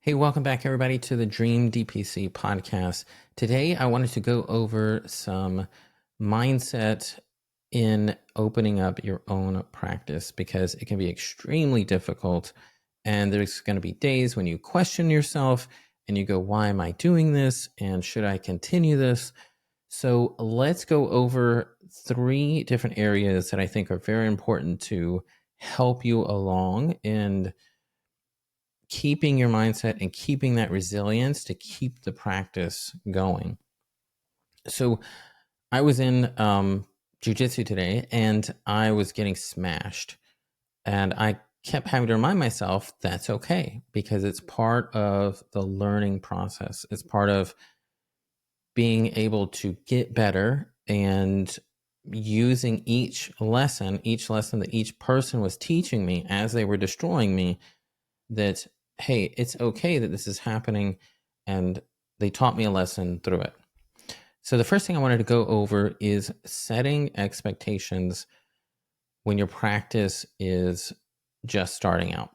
Hey, welcome back, everybody, to the Dream DPC Podcast. Today, I wanted to go over some mindset in opening up your own practice because it can be extremely difficult. And there's going to be days when you question yourself and you go, why am I doing this? And should I continue this? So let's go over 3 different areas that I think are very important to help you along and keeping your mindset and keeping that resilience to keep the practice going. So I was in jujitsu today and I was getting smashed. And I kept having to remind myself that's okay because it's part of the learning process. It's part of being able to get better and using each lesson that each person was teaching me as they were destroying me, that hey, it's okay that this is happening, and they taught me a lesson through it. So the first thing I wanted to go over is setting expectations when your practice is just starting out.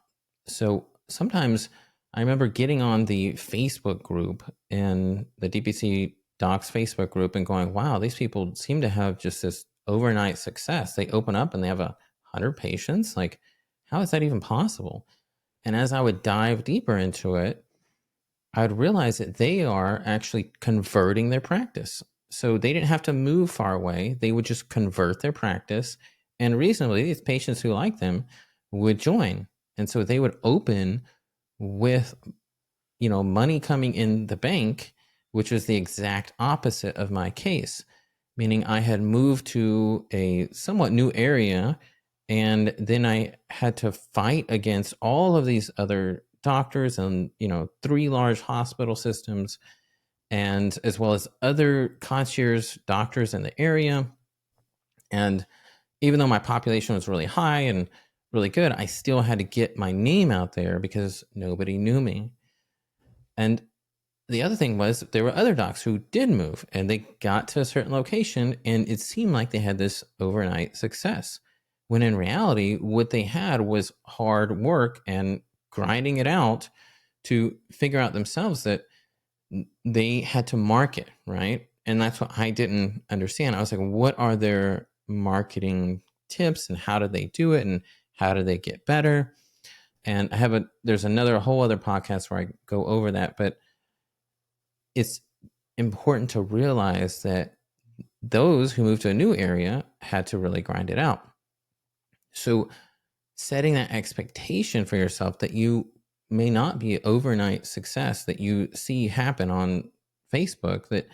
So sometimes I remember getting on the Facebook group in the DPC Docs Facebook group and going, wow, these people seem to have just this overnight success. They open up and they have 100 patients. Like, how is that even possible? And as I would dive deeper into it, I would realize that they are actually converting their practice. So they didn't have to move far away. They would just convert their practice. And reasonably, these patients who like them would join. And so they would open with, money coming in the bank, which was the exact opposite of my case, meaning I had moved to a somewhat new area. And then I had to fight against all of these other doctors and, 3 large hospital systems, and as well as other concierge doctors in the area. And even though my population was really high and really good, I still had to get my name out there because nobody knew me. And the other thing was there were other docs who did move and they got to a certain location and it seemed like they had this overnight success, when in reality, what they had was hard work and grinding it out to figure out themselves that they had to market, right? And that's what I didn't understand. I was like, what are their marketing tips and how do they do it and how do they get better? And there's a whole other podcast where I go over that, but it's important to realize that those who moved to a new area had to really grind it out. So setting that expectation for yourself that you may not be overnight success that you see happen on Facebook, that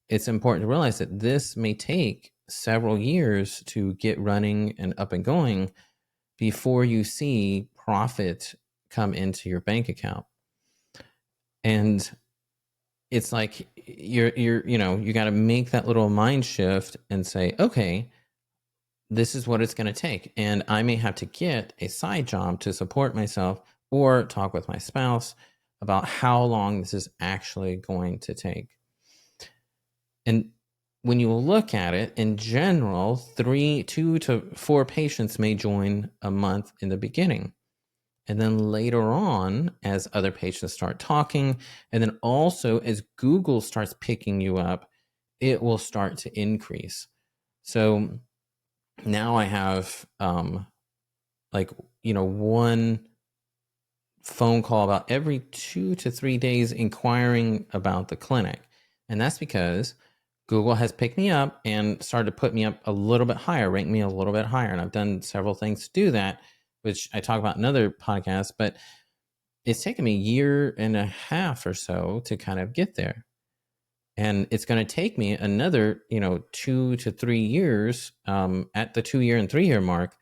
it's important to realize that this may take several years to get running and up and going before you see profit come into your bank account. And it's like you got to make that little mind shift and say, okay, this is what it's going to take. And I may have to get a side job to support myself or talk with my spouse about how long this is actually going to take. And when you look at it, in general, 2 to 4 patients may join a month in the beginning. And then later on, as other patients start talking, and then also as Google starts picking you up, it will start to increase. So now I have one phone call about every 2 to 3 days inquiring about the clinic. And that's because Google has picked me up and started to put me up a little bit higher, rank me a little bit higher. And I've done several things to do that, which I talk about in another podcast, but it's taken me 1.5 years or so to kind of get there. And it's going to take me another, 2 to 3 years at the 2 year and 3 year mark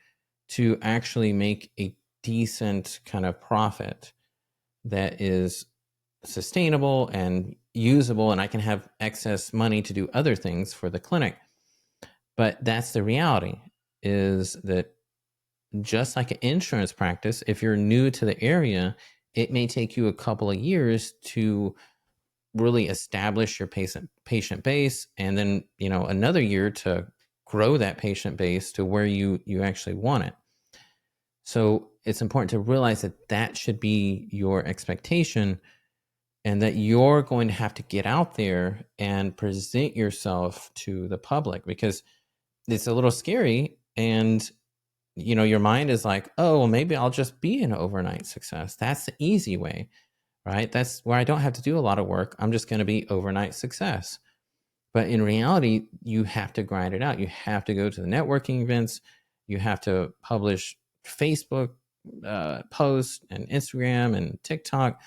to actually make a decent kind of profit that is sustainable and usable. And I can have excess money to do other things for the clinic. But that's the reality, is that just like an insurance practice, if you're new to the area, it may take you a couple of years to really establish your patient base, and then another year to grow that patient base to where you actually want it. So it's important to realize that should be your expectation and that you're going to have to get out there and present yourself to the public, because it's a little scary. And your mind is like, oh, well, maybe I'll just be an overnight success. That's the easy way, right? That's where I don't have to do a lot of work. I'm just going to be overnight success. But in reality, you have to grind it out. You have to go to the networking events. You have to publish Facebook posts and Instagram and TikTok.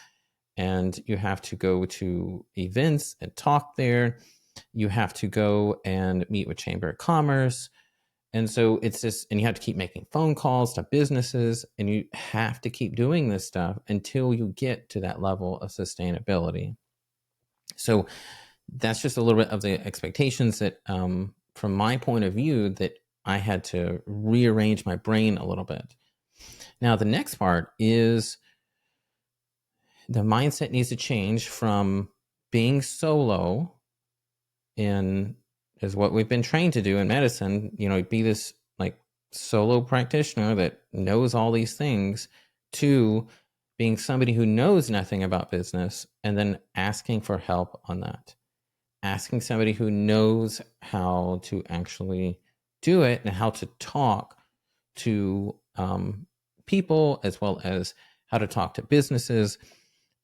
And you have to go to events and talk there. You have to go and meet with Chamber of Commerce. And so it's just, and you have to keep making phone calls to businesses, and you have to keep doing this stuff until you get to that level of sustainability. So that's just a little bit of the expectations that, from my point of view, that I had to rearrange my brain a little bit. Now, the next part is the mindset needs to change from being solo is what we've been trained to do in medicine, be this like solo practitioner that knows all these things, to being somebody who knows nothing about business and then asking for help on that. Asking somebody who knows how to actually do it and how to talk to people, as well as how to talk to businesses,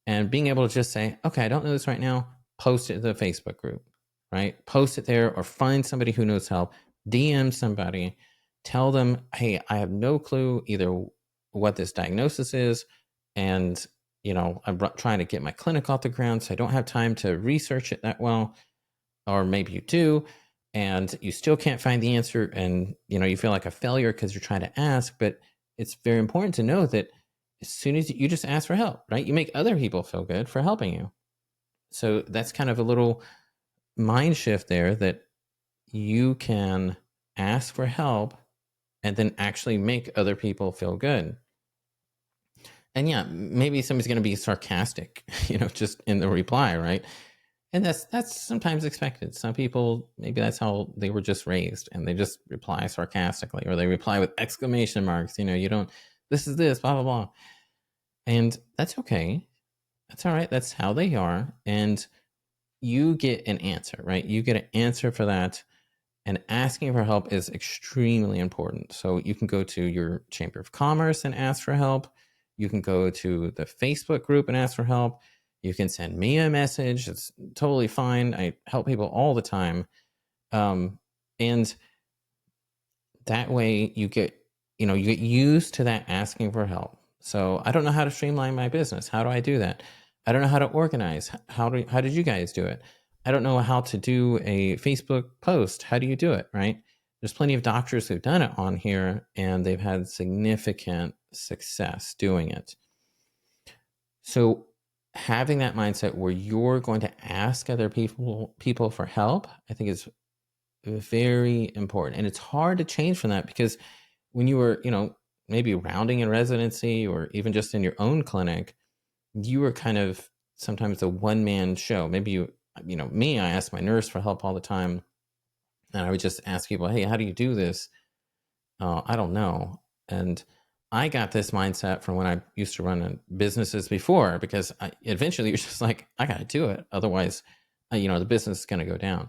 and being able to just say, okay, I don't know this right now, post it to the Facebook group, right? Post it there, or find somebody who knows help, DM somebody, tell them, hey, I have no clue either what this diagnosis is, and I'm trying to get my clinic off the ground, so I don't have time to research it that well. Or maybe you do, and you still can't find the answer, and you feel like a failure because you're trying to ask. But it's very important to know that as soon as you just ask for help, right, you make other people feel good for helping you. So that's kind of a little mind shift there, that you can ask for help and then actually make other people feel good. And yeah, maybe somebody's going to be sarcastic, just in the reply, right? And that's sometimes expected. Some people, maybe that's how they were just raised, and they just reply sarcastically, or they reply with exclamation marks. You don't, this is this, blah, blah, blah. And that's okay. That's all right. That's how they are. And you get an answer, right? You get an answer for that. And asking for help is extremely important. So you can go to your Chamber of Commerce and ask for help. You can go to the Facebook group and ask for help. You can send me a message. It's totally fine. I help people all the time. And that way you get used to that asking for help. So I don't know how to streamline my business. How do I do that? I don't know how to organize. How did you guys do it? I don't know how to do a Facebook post. How do you do it, right? There's plenty of doctors who've done it on here, and they've had significant success doing it. So having that mindset where you're going to ask other people for help, I think is very important. And it's hard to change from that, because when you were, maybe rounding in residency, or even just in your own clinic, you were kind of sometimes a one-man show. Maybe me, I asked my nurse for help all the time, and I would just ask people, hey, how do you do this? I don't know. And I got this mindset from when I used to run businesses before, because eventually you're just like, I got to do it. Otherwise, the business is going to go down.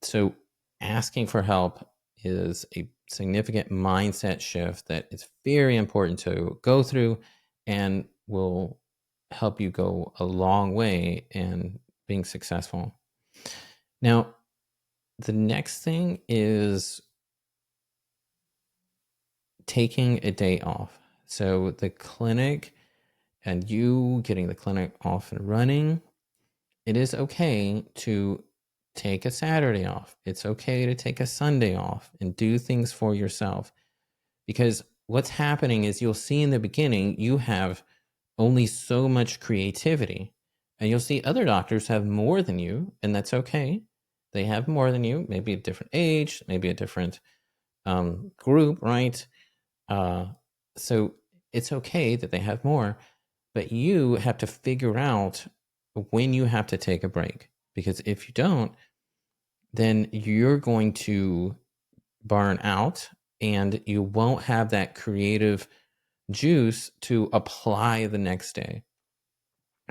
So asking for help is a significant mindset shift that is very important to go through, and will help you go a long way in being successful. Now, the next thing is taking a day off. So the clinic, and you getting the clinic off and running, it is okay to take a Saturday off. It's okay to take a Sunday off and do things for yourself. Because what's happening is, you'll see in the beginning, you have only so much creativity, and you'll see other doctors have more than you, and that's okay. They have more than you, maybe a different age, maybe a different group, right? So it's okay that they have more, but you have to figure out when you have to take a break, because if you don't, then you're going to burn out, and you won't have that creative juice to apply the next day.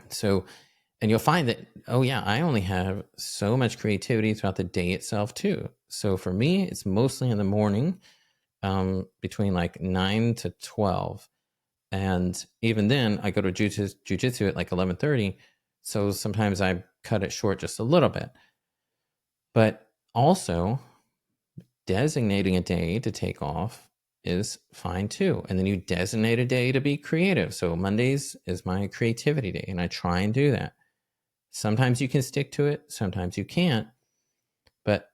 So And you'll find that, oh yeah, I only have so much creativity throughout the day itself too. So for me, it's mostly in the morning, between like 9 to 12. And even then I go to jujitsu at like 11:30. So sometimes I cut it short just a little bit. But also designating a day to take off is fine too. And then you designate a day to be creative. So Mondays is my creativity day, and I try and do that. Sometimes you can stick to it, sometimes you can't. But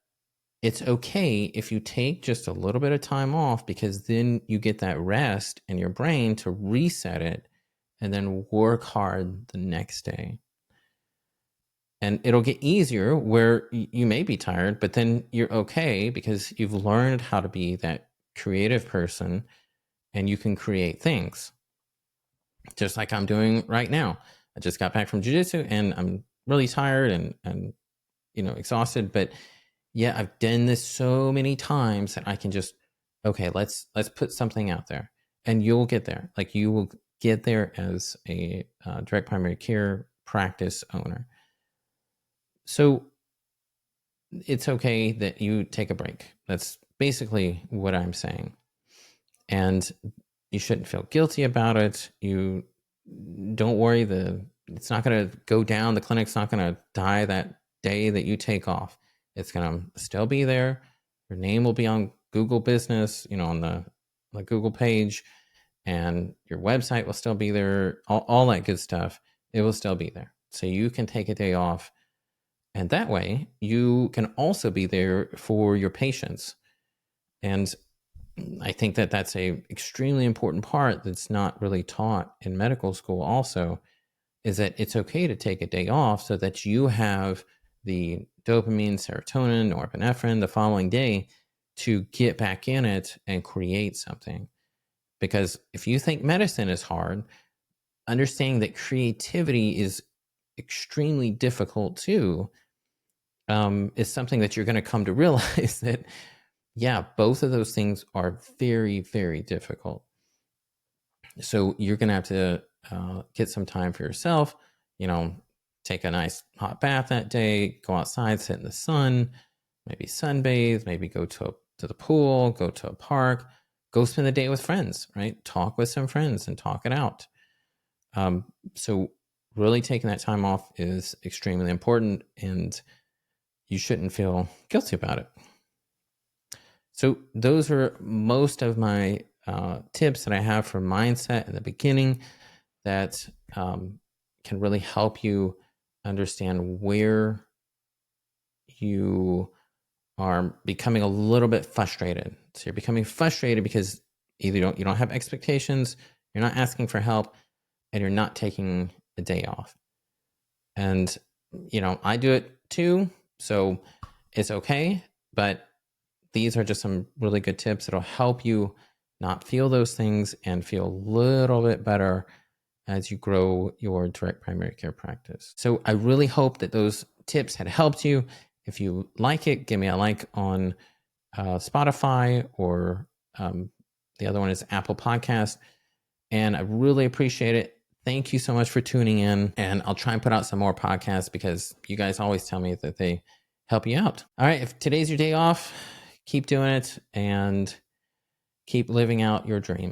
it's okay if you take just a little bit of time off, because then you get that rest in your brain to reset it and then work hard the next day. And it'll get easier where you may be tired, but then you're okay because you've learned how to be that creative person and you can create things. Just like I'm doing right now. I just got back from jiu-jitsu and I'm really tired and exhausted, but yeah, I've done this so many times that I can just, okay, let's put something out there, and you'll get there. Like, you will get there as a direct primary care practice owner. So it's okay that you take a break. That's basically what I'm saying. And you shouldn't feel guilty about it. You don't worry, it's not going to go down. The clinic's not going to die that day that you take off. It's going to still be there. Your name will be on Google Business, on the Google page, and your website will still be there. All that good stuff. It will still be there. So you can take a day off. And that way you can also be there for your patients. And I think that that's a extremely important part that's not really taught in medical school also, is that it's okay to take a day off so that you have the dopamine, serotonin, norepinephrine the following day to get back in it and create something. Because if you think medicine is hard, understanding that creativity is extremely difficult too, is something that you're going to come to realize that, yeah, both of those things are very, very difficult. So you're going to have to get some time for yourself, take a nice hot bath that day, go outside, sit in the sun, maybe sunbathe, maybe go to the pool, go to a park, go spend the day with friends, right? Talk with some friends and talk it out. So really taking that time off is extremely important, and you shouldn't feel guilty about it. So those are most of my tips that I have for mindset in the beginning that can really help you understand where you are becoming a little bit frustrated. So you're becoming frustrated because either you don't have expectations, you're not asking for help, and you're not taking a day off. And I do it too, so it's okay. But these are just some really good tips that'll help you not feel those things and feel a little bit better as you grow your direct primary care practice. So I really hope that those tips had helped you. If you like it, give me a like on Spotify, or the other one is Apple Podcast. And I really appreciate it. Thank you so much for tuning in. And I'll try and put out some more podcasts because you guys always tell me that they help you out. All right, if today's your day off, keep doing it and keep living out your dream.